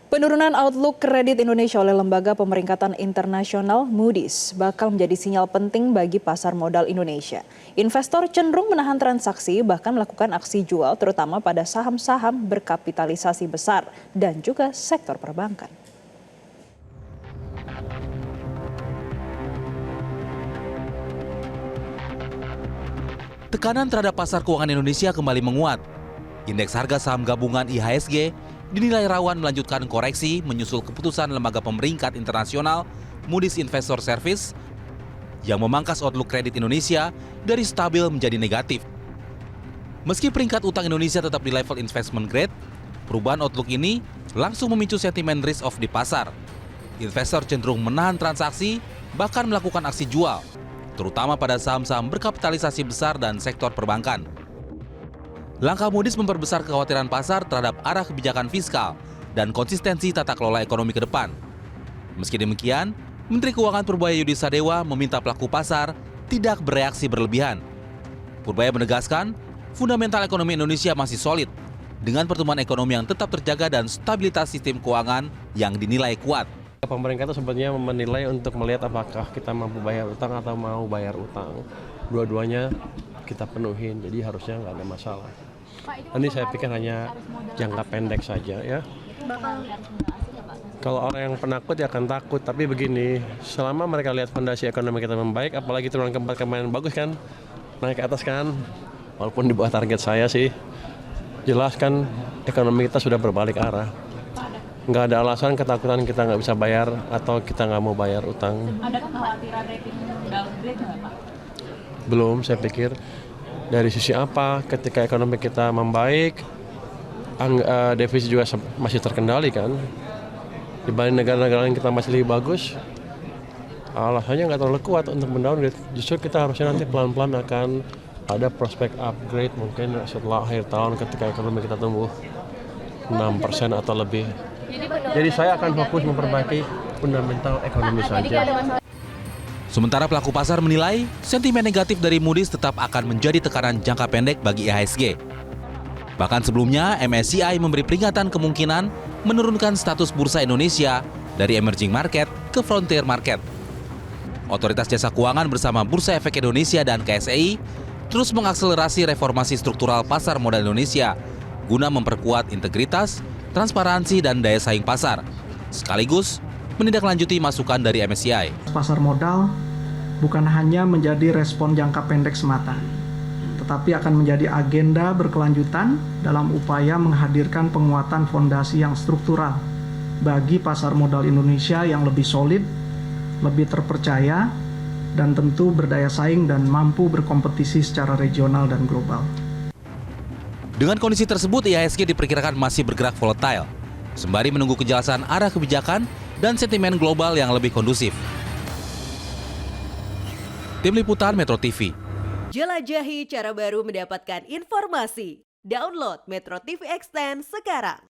Penurunan outlook kredit Indonesia oleh lembaga pemeringkatan internasional Moody's bakal menjadi sinyal penting bagi pasar modal Indonesia. Investor cenderung menahan transaksi bahkan melakukan aksi jual terutama pada saham-saham berkapitalisasi besar dan juga sektor perbankan. Tekanan terhadap pasar keuangan Indonesia kembali menguat. Indeks harga saham gabungan IHSG dinilai rawan melanjutkan koreksi menyusul keputusan lembaga pemeringkat internasional Moody's Investor Service yang memangkas outlook kredit Indonesia dari stabil menjadi negatif. Meski peringkat utang Indonesia tetap di level investment grade, perubahan outlook ini langsung memicu sentimen risk off di pasar. Investor cenderung menahan transaksi bahkan melakukan aksi jual, terutama pada saham-saham berkapitalisasi besar dan sektor perbankan. Langkah Moody's memperbesar kekhawatiran pasar terhadap arah kebijakan fiskal dan konsistensi tata kelola ekonomi ke depan. Meski demikian, Menteri Keuangan Purbaya Yudi Sadewa meminta pelaku pasar tidak bereaksi berlebihan. Purbaya menegaskan, fundamental ekonomi Indonesia masih solid, dengan pertumbuhan ekonomi yang tetap terjaga dan stabilitas sistem keuangan yang dinilai kuat. Pemerintah itu sebenarnya menilai untuk melihat apakah kita mampu bayar utang atau mau bayar utang. Dua-duanya kita penuhin, jadi harusnya nggak ada masalah. Ini saya pikir hanya jangka pendek saja ya. Kalau orang yang penakut ya akan takut, tapi begini, selama mereka lihat fondasi ekonomi kita membaik, apalagi turun ke kemarin bagus kan, naik ke atas kan, walaupun di bawah target saya sih, jelas kan ekonomi kita sudah berbalik arah. Nggak ada alasan ketakutan kita nggak bisa bayar atau kita nggak mau bayar utang. Ada kekhawatiran rating downgrade nggak Pak? Belum, saya pikir dari sisi apa ketika ekonomi kita membaik, defisit juga masih terkendali kan. Dibanding negara-negara yang kita masih lebih bagus, alasannya nggak terlalu kuat untuk mendowngrade. Justru kita harusnya nanti pelan-pelan akan ada prospek upgrade mungkin setelah akhir tahun ketika ekonomi kita tumbuh 6% atau lebih. Jadi saya akan fokus memperbaiki fundamental ekonomi saja. Sementara pelaku pasar menilai sentimen negatif dari Moody's tetap akan menjadi tekanan jangka pendek bagi IHSG. Bahkan sebelumnya, MSCI memberi peringatan kemungkinan menurunkan status bursa Indonesia dari emerging market ke frontier market. Otoritas Jasa Keuangan bersama Bursa Efek Indonesia dan KSEI terus mengakselerasi reformasi struktural pasar modal Indonesia guna memperkuat integritas, transparansi, dan daya saing pasar, sekaligus menindaklanjuti masukan dari MSCI. Pasar modal bukan hanya menjadi respon jangka pendek semata, tetapi akan menjadi agenda berkelanjutan dalam upaya menghadirkan penguatan fondasi yang struktural bagi pasar modal Indonesia yang lebih solid, lebih terpercaya, dan tentu berdaya saing dan mampu berkompetisi secara regional dan global. Dengan kondisi tersebut, IHSG diperkirakan masih bergerak volatile, sembari menunggu kejelasan arah kebijakan dan sentimen global yang lebih kondusif. Tim Liputan Metro TV. Jelajahi cara baru mendapatkan informasi. Download Metro TV Extend sekarang.